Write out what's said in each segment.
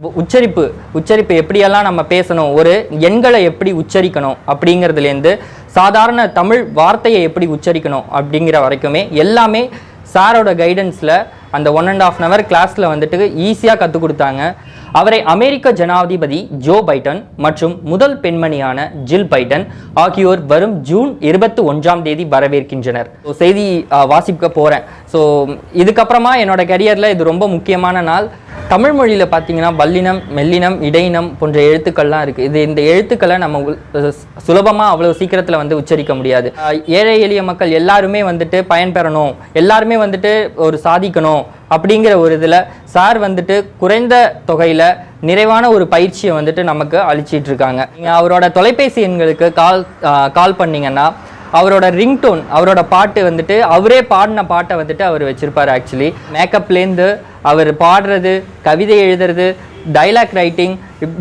உச்சரிப்பு எப்படியெல்லாம் நம்ம பேசணும், ஒரு எண்களை எப்படி உச்சரிக்கணும் அப்படிங்கிறதுலேருந்து சாதாரண தமிழ் வார்த்தையை எப்படி உச்சரிக்கணும் அப்படிங்கிற வரைக்குமே எல்லாமே சாரோட கைடன்ஸில் அந்த 1.5 hour கிளாஸில் வந்துட்டு ஈஸியாக கற்றுக் கொடுத்தாங்க. அவரை அமெரிக்க ஜனாதிபதி ஜோ பைடன் மற்றும் முதல் பெண்மணியான ஜில் பைடன் ஆகியோர் வரும் ஜூன் 21 வரவேற்கின்றனர். செய்தி வாசிக்க போகிறேன். ஸோ இதுக்கப்புறமா என்னோட கரியரில் இது ரொம்ப முக்கியமான நாள். தமிழ் மொழியில் பார்த்தீங்கன்னா வல்லினம், மெல்லினம், இடையினம் போன்ற எழுத்துக்கள்லாம் இருக்குது. இந்த எழுத்துக்களை நம்ம சுலபமாக அவ்வளோ சீக்கிரத்தில் வந்து உச்சரிக்க முடியாது. ஏழை எளிய மக்கள் எல்லாருமே வந்துட்டு பயன்பெறணும், எல்லாருமே வந்துட்டு ஒரு சாதிக்கணும் அப்படிங்கிற ஒரு இதில் சார் வந்துட்டு குறைந்த தொகையில் நிறைவான ஒரு பயிற்சியை வந்துட்டு நமக்கு அளிச்சிட்டு இருக்காங்க. நீங்கள் அவரோட தொலைபேசி எண்களுக்கு கால் பண்ணிங்கன்னா அவரோட ரிங்டோன், அவரோட பாட்டு வந்துட்டு அவரே பாடின பாட்டை வந்துட்டு அவர் வச்சுருப்பார். ஆக்சுவலி மேக்கப்லேருந்து அவர் பாடுறது, கவிதை எழுதுறது, டைலாக் ரைட்டிங்,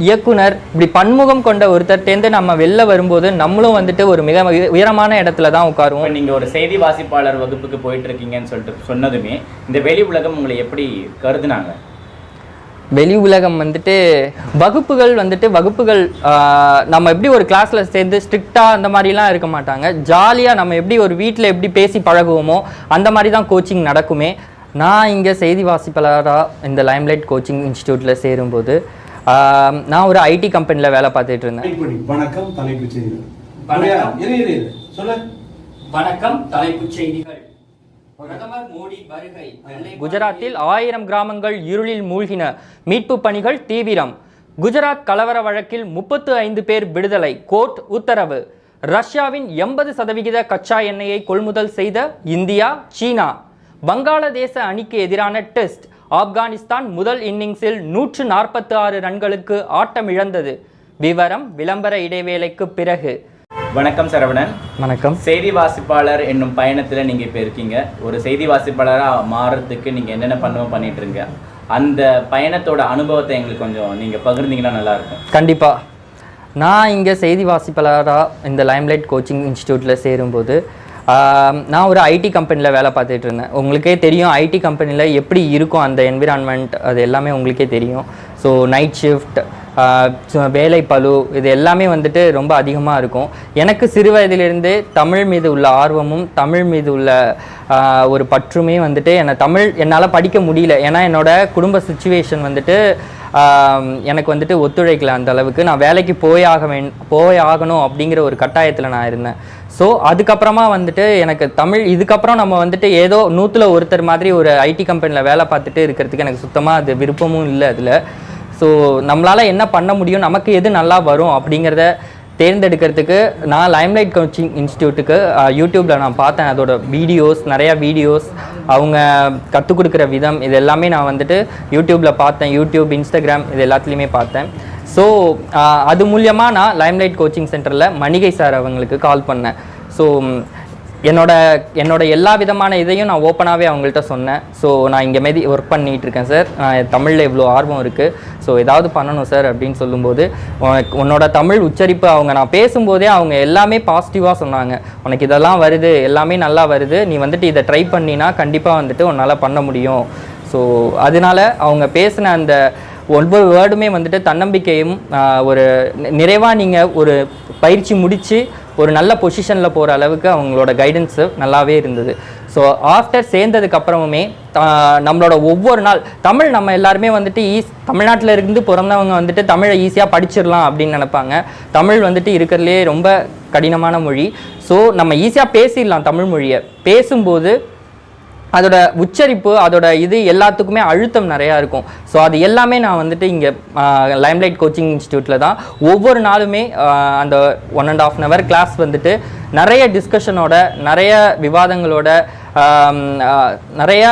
இயக்குனர், இப்படி பன்முகம் கொண்ட ஒருத்தர்ட்டேருந்து நம்ம வெளில வரும்போது நம்மளும் வந்துட்டு ஒரு மிக உயரமான இடத்துல தான் உட்காருவோம். நீங்கள் ஒரு செய்தி வாசிப்பாளர் வகுப்புக்கு போயிட்டு இருக்கீங்கன்னு சொல்லிட்டு சொன்னதுமே இந்த வெளி உலகம் உங்களை எப்படி கருதுனாங்க? வெளி உலகம் வந்துட்டு வகுப்புகள் நம்ம எப்படி ஒரு கிளாஸில் சேர்ந்து ஸ்ட்ரிக்டாக அந்த மாதிரிலாம் இருக்க மாட்டாங்க. ஜாலியாக நம்ம எப்படி ஒரு வீட்டில் எப்படி பேசி பழகுவோமோ அந்த மாதிரி தான் கோச்சிங் நடக்குமே. நான் இங்கே செய்தி வாசிப்பாளராக இந்த லைம்லைட் கோச்சிங் இன்ஸ்டியூட்டில் சேரும்போது நான் ஒரு ஐடி கம்பெனியில் வேலை பார்த்துட்டு இருந்தேன். வணக்கம், தலைப்புச் செய்திகள். வணக்கம், தலைப்புச் செய்திகள். குஜராத்தில் 1000 கிராமங்கள் இருளில் மூழ்கின, மீட்பு பணிகள் தீவிரம். குஜராத் கலவர வழக்கில் 35 பேர் விடுதலை, கோர்ட் உத்தரவு. ரஷ்யாவின் 80% கச்சா எண்ணெயை கொள்முதல் செய்த இந்தியா, சீனா. வங்காளதேச அணிக்கு எதிரான டெஸ்ட், ஆப்கானிஸ்தான் முதல் இன்னிங்ஸில் 146 ரன்களுக்கு ஆட்டம் இழந்தது. விவரம் விளம்பர இடைவேளைக்கு பிறகு. வணக்கம் சரவணன். வணக்கம். செய்தி வாசிப்பாளர் என்னும் பயணத்தில் நீங்கள் இப்போ இருக்கீங்க. ஒரு செய்தி வாசிப்பாளராக மாறுறதுக்கு நீங்கள் என்னென்ன பண்ணிட்டு இருக்கீங்க, அந்த பயணத்தோட அனுபவத்தை எங்களுக்கு கொஞ்சம் நீங்கள் பகிர்ந்தீங்கன்னா நல்லாயிருக்கும். கண்டிப்பாக. நான் இங்கே செய்தி வாசிப்பாளராக இந்த லைம்லைட் கோச்சிங் இன்ஸ்டியூட்டில் சேரும்போது நான் ஒரு ஐடி கம்பெனியில் வேலை பார்த்துட்டு இருந்தேன். உங்களுக்கே தெரியும் ஐடி கம்பெனியில் எப்படி இருக்கும் அந்த என்விரான்மெண்ட், அது எல்லாமே உங்களுக்கே தெரியும். ஸோ நைட் ஷிஃப்ட், வேலை பளு, இது எல்லாமே வந்துட்டு ரொம்ப அதிகமாக இருக்கும். எனக்கு சிறு வயதிலிருந்தே தமிழ் மீது உள்ள ஆர்வமும் தமிழ் மீது உள்ள ஒரு பற்றுமே வந்துட்டு என்னால் படிக்க முடியல. ஏன்னா என்னோட குடும்ப சுச்சுவேஷன் வந்துட்டு எனக்கு வந்துட்டு ஒத்துழைக்கல அந்த அளவுக்கு. நான் வேலைக்கு போய் ஆகணும் அப்படிங்கிற ஒரு கட்டாயத்தில் நான் இருந்தேன். ஸோ அதுக்கப்புறமா வந்துட்டு எனக்கு தமிழ், இதுக்கப்புறம் நம்ம வந்துட்டு ஏதோ 100ல் ஒருத்தர் மாதிரி ஒரு ஐடி கம்பெனியில் வேலை பார்த்துட்டு இருக்கிறதுக்கு எனக்கு சுத்தமாக அது விருப்பமும் இல்லை அதில். ஸோ நம்மளால் என்ன பண்ண முடியும், நமக்கு எது நல்லா வரும் அப்படிங்கிறத தேர்ந்தெடுக்கிறதுக்கு நான் லைம்லைட் கோச்சிங் இன்ஸ்டியூட்டுக்கு யூடியூப்பில் நான் பார்த்தேன். அதோட நிறையா வீடியோஸ், அவங்க கற்றுக் கொடுக்குற விதம், இது எல்லாமே நான் வந்துட்டு யூடியூப்பில் பார்த்தேன். யூடியூப், இன்ஸ்டாகிராம், இது எல்லாத்துலேயுமே பார்த்தேன். ஸோ அது மூலியமாக நான் லைம்லைட் கோச்சிங் சென்டரில் மணிகை சார் அவங்களுக்கு கால் பண்ணேன். ஸோ என்னோட எல்லா விதமான இதையும் நான் ஓப்பனாகவே அவங்கள்ட்ட சொன்னேன். ஸோ நான் இங்கே மாரி ஒர்க் பண்ணிகிட்டு இருக்கேன் சார், நான் தமிழில் இவ்வளோ ஆர்வம் இருக்குது, ஸோ ஏதாவது பண்ணணும் சார் அப்படின்னு சொல்லும்போது உன்னோட தமிழ் உச்சரிப்பு, நான் பேசும்போதே அவங்க எல்லாமே பாசிட்டிவாக சொன்னாங்க. உனக்கு இதெல்லாம் வருது, எல்லாமே நல்லா வருது, நீ வந்துட்டு இதை ட்ரை பண்ணினா கண்டிப்பாக வந்துட்டு உன்னால் பண்ண முடியும். ஸோ அதனால அவங்க பேசின அந்த ஒவ்வொரு வேர்டுமே வந்துட்டு தன்னம்பிக்கையும் ஒரு நிறைவாக நீங்கள் ஒரு பயிற்சி முடித்து ஒரு நல்ல பொசிஷனில் போகிற அளவுக்கு அவங்களோட கைடன்ஸு நல்லாவே இருந்தது. ஸோ ஆஃப்டர் சேர்ந்ததுக்கப்புறமுமே நம்மளோட ஒவ்வொரு நாள் தமிழ், நம்ம எல்லாருமே வந்துட்டு தமிழ்நாட்டில் இருந்து பிறந்தவங்க வந்துட்டு தமிழை ஈஸியாக படிச்சிடலாம் அப்படின்னு நினைப்பாங்க. தமிழ் வந்துட்டு இருக்கிறதுலே ரொம்ப கடினமான மொழி. ஸோ நம்ம ஈஸியாக பேசிடலாம் தமிழ் மொழியை. பேசும்போது அதோட உச்சரிப்பு, அதோட இது எல்லாத்துக்குமே அழுத்தம் நிறையா இருக்கும். ஸோ அது எல்லாமே நான் வந்துட்டு இங்கே லைம்லைட் கோச்சிங் இன்ஸ்டியூட்டில் தான் ஒவ்வொரு நாளுமே அந்த 1.5 hour கிளாஸ் வந்துட்டு நிறைய டிஸ்கஷனோட, நிறைய விவாதங்களோட, நிறைய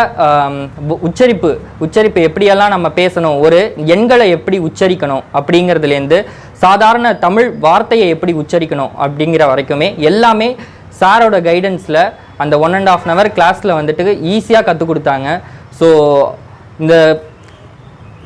உச்சரிப்பு எப்படியெல்லாம் நம்ம பேசணும், ஒரு எண்களை எப்படி உச்சரிக்கணும் அப்படிங்கிறதுலேருந்து சாதாரண தமிழ் வார்த்தையை எப்படி உச்சரிக்கணும் அப்படிங்கிற வரைக்குமே எல்லாமே சாரோட கைடன்ஸில் அந்த 1.5 hour கிளாஸில் வந்துட்டு ஈஸியாக கற்றுக் கொடுத்தாங்க. ஸோ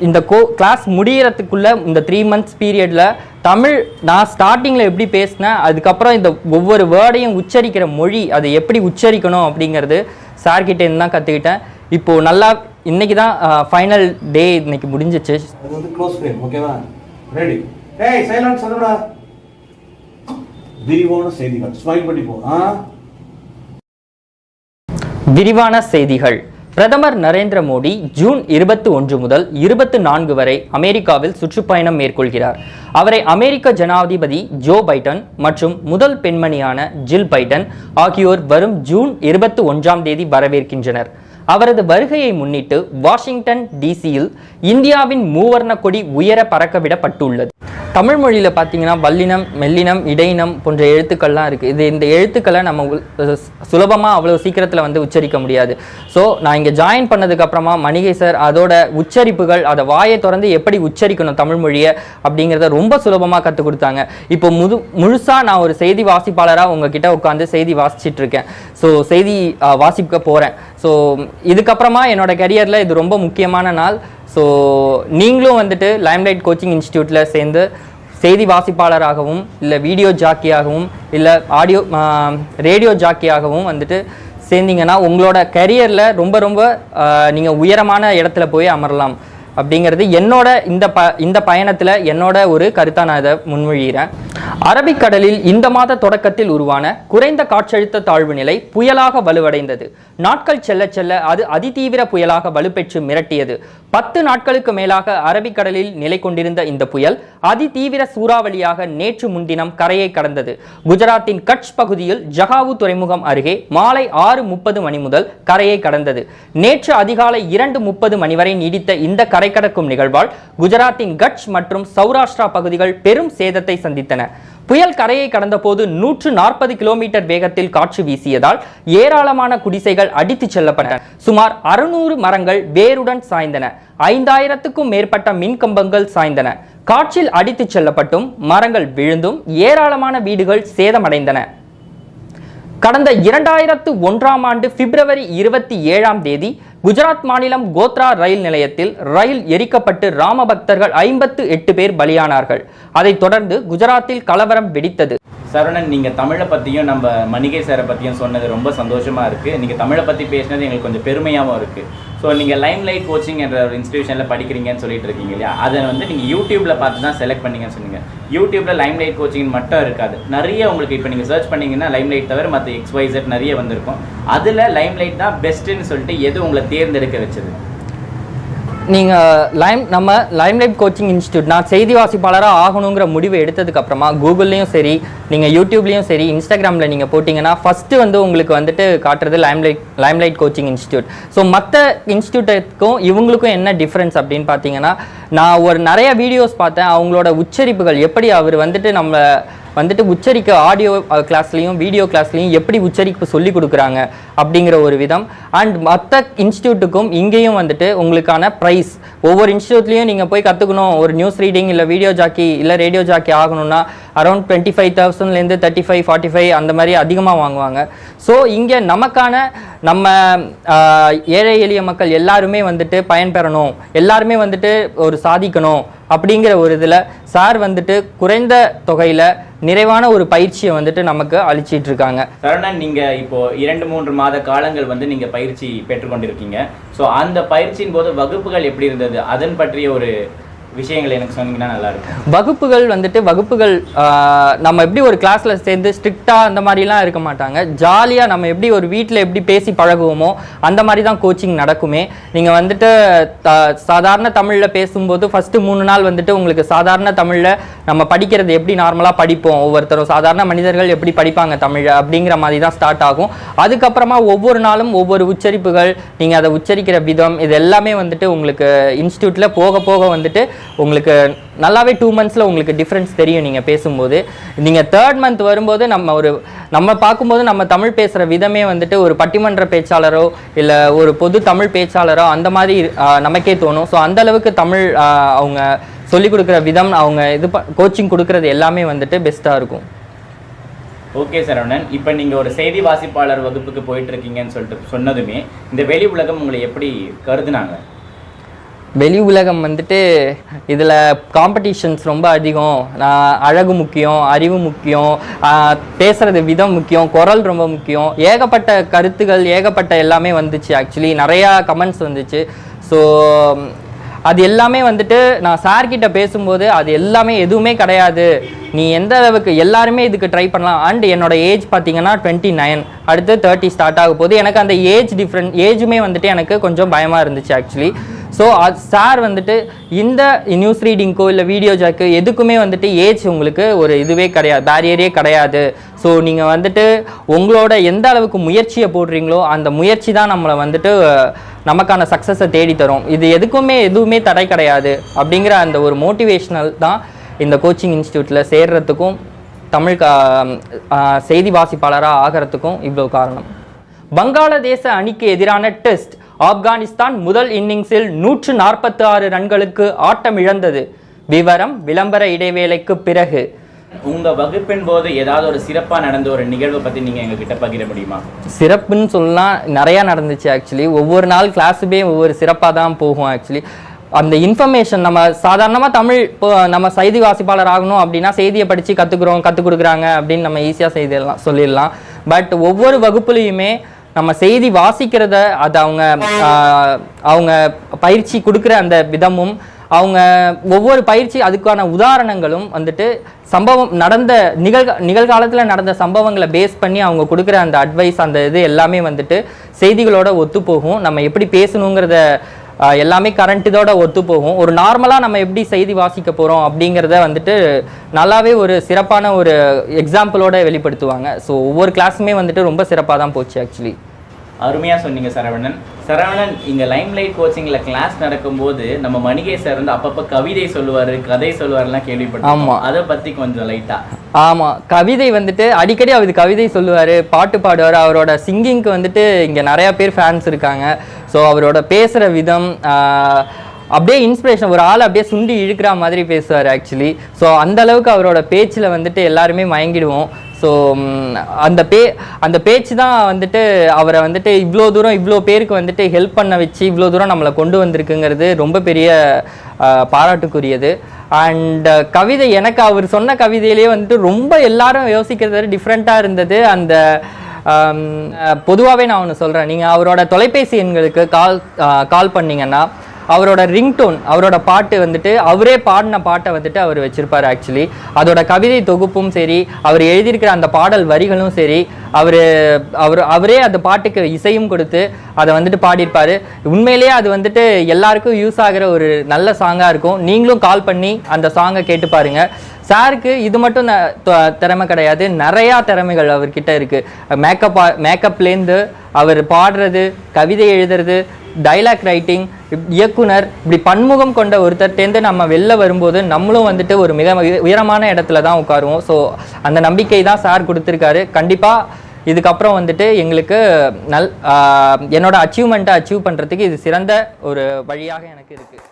இந்த கிளாஸ் முடிகிறதுக்குள்ளே இந்த 3 months பீரியடில் தமிழ் நான் ஸ்டார்டிங்கில் எப்படி பேசினேன், அதுக்கப்புறம் இந்த ஒவ்வொரு வேர்டையும் உச்சரிக்கிற மொழி, அதை எப்படி உச்சரிக்கணும் அப்படிங்கிறது சார்கிட்டேருந்து தான் கற்றுக்கிட்டேன். இப்போது நல்லா இன்னைக்கு தான் ஃபைனல் டே இன்னைக்கு முடிஞ்சிச்சு. அது வந்து க்ளோஸ் ஃப்ரேம், ஓகேவா? ரெடி. ஏய் சைலன்ட் சொல்லுடா. விரிவான செய்திகள் ஸ்மைல் பண்ணி போ. விரிவான செய்திகள். பிரதமர் நரேந்திர மோடி ஜூன் 21 முதல் 24 வரை அமெரிக்காவில் சுற்றுப்பயணம் மேற்கொள்கிறார். அவரை அமெரிக்க ஜனாதிபதி ஜோ பைடன் மற்றும் முதல் பெண்மணியான ஜில் பைடன் ஆகியோர் வரும் ஜூன் 21ஆம் தேதி வரவேற்கின்றனர். அவரது வருகையை முன்னிட்டு வாஷிங்டன் டிசியில் இந்தியாவின் மூவர்ண கொடி உயர பறக்கவிடப்பட்டுள்ளது. தமிழ் மொழியில் பார்த்தீங்கன்னா வல்லினம், மெல்லினம், இடையினம் போன்ற எழுத்துக்கள்லாம் இருக்குது. இந்த எழுத்துக்களை நம்ம சுலபமாக அவ்வளோ சீக்கிரத்தில் வந்து உச்சரிக்க முடியாது. ஸோ நான் இங்கே ஜாயின் பண்ணதுக்கப்புறமா மணிகை சார் அதோட உச்சரிப்புகள், அதை வாயை திறந்து எப்படி உச்சரிக்கணும் தமிழ் மொழியை அப்படிங்கிறத ரொம்ப சுலபமாக கற்றுக் கொடுத்தாங்க. இப்போ முழுசாக நான் ஒரு செய்தி வாசிப்பாளராக உங்ககிட்ட உட்காந்து செய்தி வாசிச்சுட்டு இருக்கேன். ஸோ செய்தி வாசிக்க போகிறேன். ஸோ இதுக்கப்புறமா என்னோட கரியரில் இது ரொம்ப முக்கியமான நாள். ஸோ நீங்களும் வந்துட்டு லைம்லைட் கோச்சிங் இன்ஸ்டியூட்டில் சேர்ந்து செய்தி வாசிப்பாளராகவும் இல்லை வீடியோ ஜாக்கியாகவும் இல்லை ரேடியோ ஜாக்கியாகவும் வந்துட்டு சேர்ந்தீங்கன்னா உங்களோட கரியரில் ரொம்ப ரொம்ப நீங்கள் உயரமான இடத்துல போய் அமரலாம் அப்படிங்கிறது என்னோட இந்த பயணத்தில் என்னோட ஒரு கருத்தாக நான் இதை முன்மொழிகிறேன். அரபிக்கடலில் இந்த மாத தொடக்கத்தில் உருவான குறைந்த காற்றழுத்த தாழ்வு நிலை புயலாக வலுவடைந்தது. நாட்கள் செல்ல செல்ல அது அதிதீவிர புயலாக வலுப்பெற்று மிரட்டியது. 10 நாட்களுக்கு மேலாக அரபிக்கடலில் நிலை கொண்டிருந்த இந்த புயல் அதிதீவிர சூறாவளியாக நேற்று முன்தினம் கரையை கடந்தது. குஜராத்தின் கட்ச் பகுதியில் ஜகாவு துறைமுகம் அருகே மாலை 6:30 மணி முதல் கரையை கடந்தது. நேற்று அதிகாலை 2:30 மணி வரை நீடித்த இந்த கரை கடக்கும் நிகழ்வால் குஜராத்தின் கட்ச் மற்றும் சௌராஷ்டிரா பகுதிகள் பெரும் சேதத்தை சந்தித்தன. புயல் கரையை கடந்த போது 140 கிலோமீட்டர் வேகத்தில் காற்று வீசியதால் ஏராளமான குடிசைகள் அடித்துச் செல்லப்பட்டன. சுமார் 600 மரங்கள் வேருடன் சாய்ந்தன. 5000க்கும் மேற்பட்ட மின்கம்பங்கள் சாய்ந்தன. காற்றில் அடித்துச் செல்லப்பட்டும் மரங்கள் விழுந்தும் ஏராளமான வீடுகள் சேதமடைந்தன. கடந்த 2001ஆம் ஆண்டு பிப்ரவரி 27ஆம் தேதி குஜராத் மாநிலம் கோத்ரா ரயில் நிலையத்தில் ரயில் எரிக்கப்பட்டு ராம பக்தர்கள் 58 பேர் பலியானார்கள். அதைத் தொடர்ந்து குஜராத்தில் கலவரம் வெடித்தது. சரவணன், நீங்கள் தமிழை பற்றியும் நம்ம மணிகை சாரை பற்றியும் சொன்னது ரொம்ப சந்தோஷமாக இருக்குது. நீங்கள் தமிழை பற்றி பேசினது எங்களுக்கு கொஞ்சம் பெருமையாகவும் இருக்குது. ஸோ நீங்கள் லைம்லைட் கோச்சிங் என்ற ஒரு இன்ஸ்டியூஷனில் படிக்கிறீங்கன்னு சொல்லிட்டு இருக்கீங்க இல்லையா? அதை வந்து நீங்கள் யூடியூப்பில் பார்த்து தான் செலக்ட் பண்ணீங்கன்னு சொன்னீங்க. யூடியூப்பில் லைம்லைட் கோச்சிங் மட்டும் இருக்காது, நிறைய உங்களுக்கு இப்போ நீங்கள் சர்ச் பண்ணிங்கன்னா லைம்லைட் தவிர மற்ற XYZ நிறைய வந்திருக்கும். அதில் லைம்லைட் தான் பெஸ்ட்டுன்னு சொல்லிட்டு எது உங்களை தேர்ந்தெடுக்க வச்சது? நீங்கள் நம்ம லைம்லைட் கோச்சிங் இன்ஸ்டியூட் நான் செய்தி வாசிப்பாளராக ஆகணுங்கிற முடிவை எடுத்ததுக்கப்புறமா கூகுள்லேயும் சரி, நீங்கள் யூடியூப்லேயும் சரி, இன்ஸ்டாகிராமில் நீங்கள் போட்டிங்கன்னா ஃபஸ்ட்டு வந்து உங்களுக்கு வந்துட்டு காட்டுறது லைம்லைட் கோச்சிங் இன்ஸ்டியூட். ஸோ மற்ற இன்ஸ்டியூட்டுக்கும் இவங்களுக்கும் என்ன டிஃப்ரென்ஸ் அப்படின்னு பார்த்தீங்கன்னா, நான் நிறைய வீடியோஸ் பார்த்தேன். அவங்களோட உச்சரிப்புகள் எப்படி அவர் வந்துட்டு உச்சரிக்க ஆடியோ கிளாஸ்லையும் வீடியோ கிளாஸ்லையும் எப்படி உச்சரிப்பு சொல்லி கொடுக்குறாங்க அப்படிங்கிற ஒரு விதம். அண்ட் மற்ற இன்ஸ்டியூட்டுக்கும் இங்கேயும் வந்துட்டு உங்களுக்கான ப்ரைஸ் ஒவ்வொரு இன்ஸ்டியூட்லேயும் நீங்கள் போய் கற்றுக்கணும். ஒரு நியூஸ் ரீடிங் இல்லை வீடியோ ஜாக்கி இல்லை ரேடியோ ஜாக்கி ஆகணும்னா அரௌண்ட் 25,000லேருந்து 35-45 அந்த மாதிரி அதிகமாக வாங்குவாங்க. ஸோ இங்கே நம்ம ஏழை எளிய மக்கள் எல்லாருமே வந்துட்டு பயன்பெறணும், எல்லாருமே வந்துட்டு ஒரு சாதிக்கணும் அப்படிங்கிற ஒரு இதில் சார் வந்துட்டு குறைந்த தொகையில் நிறைவான ஒரு பயிற்சியை வந்துட்டு நமக்கு அளிச்சிட்டு இருக்காங்க. சரவணன், நீங்கள் இப்போ 2-3 மாத காலங்கள் வந்து நீங்கள் பயிற்சி பெற்றுக்கொண்டிருக்கீங்க. ஸோ அந்த பயிற்சியின் போது வகுப்புகள் எப்படி இருந்தது, அதன் பற்றிய ஒரு விஷயங்கள் எனக்கு சொன்னீங்கன்னா நல்லா இருக்கும். வகுப்புகள் நம்ம எப்படி ஒரு கிளாஸ்ல சேர்ந்து ஸ்ட்ரிக்டா அந்த மாதிரிலாம் இருக்க மாட்டாங்க. ஜாலியாக நம்ம எப்படி ஒரு வீட்டில் எப்படி பேசி பழகுவோமோ அந்த மாதிரி தான் கோச்சிங் நடக்குமே. நீங்கள் வந்துட்டு சாதாரண தமிழில் பேசும்போது ஃபஸ்ட்டு 3 நாள் வந்துட்டு உங்களுக்கு சாதாரண தமிழில் நம்ம படிக்கிறது எப்படி நார்மலாக படிப்போம், ஒவ்வொருத்தரும் சாதாரண மனிதர்கள் எப்படி படிப்பாங்க தமிழை அப்படிங்கிற மாதிரி தான் ஸ்டார்ட் ஆகும். அதுக்கப்புறமா ஒவ்வொரு நாளும் ஒவ்வொரு உச்சரிப்புகள், நீங்கள் அதை உச்சரிக்கிற விதம், இது எல்லாமே வந்துட்டு உங்களுக்கு இன்ஸ்டியூட்டில் போக போக வந்துட்டு உங்களுக்கு நல்லாவே 2 monthsல உங்களுக்கு டிஃப்ரென்ஸ் தெரியும். நீங்கள் பேசும்போது நீங்கள் 3rd month வரும்போது நம்ம பார்க்கும்போது நம்ம தமிழ் பேசுகிற விதமே வந்துட்டு ஒரு பட்டிமன்ற பேச்சாளரோ இல்லை ஒரு பொது தமிழ் பேச்சாளரோ அந்த மாதிரி நமக்கே தோணும். ஸோ அந்த அளவுக்கு தமிழ் அவங்க சொல்லிக் கொடுக்குற விதம், அவங்க கோச்சிங் கொடுக்குறது எல்லாமே வந்துட்டு பெஸ்ட்டாக இருக்கும். ஓகே சரவணன், இப்போ நீங்கள் ஒரு செய்தி வாசிப்பாளர் வகுப்புக்கு போயிட்டு இருக்கீங்கன்னு சொல்லிட்டு சொன்னதுமே இந்த வெளி உலகம் உங்களை எப்படி கருதுனாங்க? வெளி உலகம் வந்துட்டு இதில் காம்படிஷன்ஸ் ரொம்ப அதிகம். அழகு முக்கியம், அறிவு முக்கியம், பேசுகிறது விதம் முக்கியம், குரல் ரொம்ப முக்கியம், ஏகப்பட்ட கருத்துகள் ஏகப்பட்ட எல்லாமே வந்துச்சு. ஆக்சுவலி நிறையா கமெண்ட்ஸ் வந்துச்சு. ஸோ அது எல்லாமே வந்துட்டு நான் சார்கிட்ட பேசும்போது அது எல்லாமே எதுவுமே கிடையாது, நீ எந்த அளவுக்கு எல்லாருமே இதுக்கு ட்ரை பண்ணலாம். அண்ட் என்னோட ஏஜ் பார்த்தீங்கன்னா 29, அடுத்து 30 ஸ்டார்ட் ஆக போகுது. எனக்கு அந்த ஏஜுமே வந்துட்டு எனக்கு கொஞ்சம் பயமாக இருந்துச்சு ஆக்சுவலி. ஸோ அது சார் வந்துட்டு இந்த நியூஸ் ரீடிங்க்கோ இல்லை வீடியோ ஜாக்கு எதுக்குமே வந்துட்டு ஏஜ் உங்களுக்கு ஒரு இதுவே கிடையாது, பேரியரே கிடையாது. ஸோ நீங்கள் வந்துட்டு உங்களோட எந்த அளவுக்கு முயற்சியை போடுறீங்களோ அந்த முயற்சி தான் நம்மளை வந்துட்டு நமக்கான சக்ஸஸை தேடி தரும். இது எதுவுமே தடை கிடையாது அப்படிங்கிற அந்த ஒரு மோட்டிவேஷனல் தான் இந்த கோச்சிங் இன்ஸ்டியூட்டில் சேர்றதுக்கும் தமிழ் செய்தி வாசிப்பாளராக ஆகிறதுக்கும் இவ்வளோ காரணம். வங்காளதேச அணிக்கு எதிரான டெஸ்ட், ஆப்கானிஸ்தான் முதல் இன்னிங்ஸில் 146 ரன்களுக்கு ஆட்டம் இழந்தது. விவரம் விளம்பர இடைவேளைக்கு பிறகு. உங்க வகுப்பின் போது ஏதாவது ஒரு சிறப்பா நடந்த ஒரு நிகழ்வை பத்தி நீங்க எங்ககிட்ட பகிர முடியுமா? சிறப்புன்னு சொல்லலாம், நிறையா நடந்துச்சு ஆக்சுவலி. ஒவ்வொரு நாள் கிளாஸுமே ஒவ்வொரு சிறப்பாக தான் போகும் ஆக்சுவலி. அந்த இன்ஃபர்மேஷன் நம்ம சாதாரணமாக தமிழ் இப்போ நம்ம செய்தி வாசிப்பாளர் ஆகணும் அப்படின்னா செய்தியை படித்து கற்றுக் கொடுக்குறாங்க அப்படின்னு நம்ம ஈஸியாக சொல்லிடலாம். பட் ஒவ்வொரு வகுப்புலையுமே நம்ம செய்தி வாசிக்கிறத அது அவங்க பயிற்சி கொடுக்குற அந்த விதமும் அவங்க ஒவ்வொரு பயிற்சி அதுக்கான உதாரணங்களும் வந்துட்டு நடந்த நிகழ்காலத்தில் நடந்த சம்பவங்களை பேஸ் பண்ணி அவங்க கொடுக்குற அந்த அட்வைஸ் அந்த இது எல்லாமே வந்துட்டு செய்திகளோட ஒத்து போகும். நம்ம எப்படி பேசணுங்கிறத எல்லாமே கரண்ட் இதோட ஒத்து போகும். ஒரு நார்மலாக நம்ம எப்படி செய்தி வாசிக்க போகிறோம் அப்படிங்கிறத வந்துட்டு நல்லாவே ஒரு சிறப்பான ஒரு எக்ஸாம்பிளோட வெளிப்படுத்துவாங்க. ஸோ ஒவ்வொரு கிளாஸுமே வந்துட்டு ரொம்ப சிறப்பாக தான் போச்சு ஆக்சுவலி. அருமையாக சொன்னீங்க சரவணன். இங்கே லைம் லைட் கோச்சிங்கில் கிளாஸ் நடக்கும்போது நம்ம மணிகை சார் வந்து அப்பப்போ கவிதை சொல்லுவார், கதை சொல்லுவார்லாம் கேள்விப்பட்டோம். ஆமாம், அதை பற்றி கொஞ்சம் லைட்டாக. ஆமாம், கவிதை வந்துட்டு அடிக்கடி அவர் கவிதை சொல்லுவார், பாட்டு பாடுவார். அவரோட சிங்கிங்க்கு வந்துட்டு இங்கே நிறையா பேர் ஃபேன்ஸ் இருக்காங்க. ஸோ அவரோட பேசுகிற விதம் அப்படியே இன்ஸ்பிரேஷன், ஒரு ஆள் அப்படியே சுண்டி இழுக்கிற மாதிரி பேசுவார் ஆக்சுவலி. ஸோ அந்தளவுக்கு அவரோட பேச்சில் வந்துட்டு எல்லாருமே மயங்கிடுவோம். ஸோ அந்த பேச்சு தான் வந்துட்டு அவரை வந்துட்டு இவ்வளோ தூரம் இவ்வளோ பேருக்கு வந்துட்டு ஹெல்ப் பண்ண வச்சு இவ்வளோ தூரம் நம்மளை கொண்டு வந்திருக்குங்கிறது ரொம்ப பெரிய பாராட்டுக்குரியது. அண்ட் கவிதை எனக்கு அவர் சொன்ன கவிதையிலேயே வந்துட்டு ரொம்ப எல்லாரும் யோசிக்கிறது டிஃப்ரெண்ட்டாக இருந்தது. அந்த பொதுவாகவே நான் ஒன்று சொல்கிறேன், நீங்கள் அவரோட தொலைபேசி எண்களுக்கு கால் பண்ணிங்கன்னா அவரோட ரிங்டோன், அவரோட பாட்டு வந்துட்டு அவரே பாடின பாட்டை வந்துட்டு அவர் வச்சிருப்பார் ஆக்சுவலி. அதோட கவிதை தொகுப்பும் சரி, அவர் எழுதியிருக்கிற அந்த பாடல் வரிகளும் சரி, அவரே அந்த பாட்டுக்கு இசையும் கொடுத்து அதை வந்துட்டு பாடியிருப்பார். உண்மையிலேயே அது வந்துட்டு எல்லாருக்கும் யூஸ் ஆகிற ஒரு நல்ல சாங்காக இருக்கும். நீங்களும் கால் பண்ணி அந்த சாங்கை கேட்டு பாருங்கள். சாருக்கு இது மட்டும் திறமை கிடையாது, நிறையா திறமைகள் அவர்கிட்ட இருக்குது. மேக்கப்லேருந்து அவர் பாடுறது, கவிதை எழுதுறது, டைலாக் ரைட்டிங், இயக்குனர், இப்படி பன்முகம் கொண்ட ஒருத்தர்ட்டேருந்து நம்ம வெளில வரும்போது நம்மளும் வந்துட்டு ஒரு மிக உயரமான இடத்துல தான் உட்காருவோம். ஸோ அந்த நம்பிக்கை தான் சார் கொடுத்துருக்காரு. கண்டிப்பாக இதுக்கப்புறம் வந்துட்டு எங்களுக்கு என்னோட அச்சீவ்மெண்ட்டை அச்சீவ் பண்ணுறதுக்கு இது சிறந்த ஒரு வழியாக எனக்கு இருக்குது.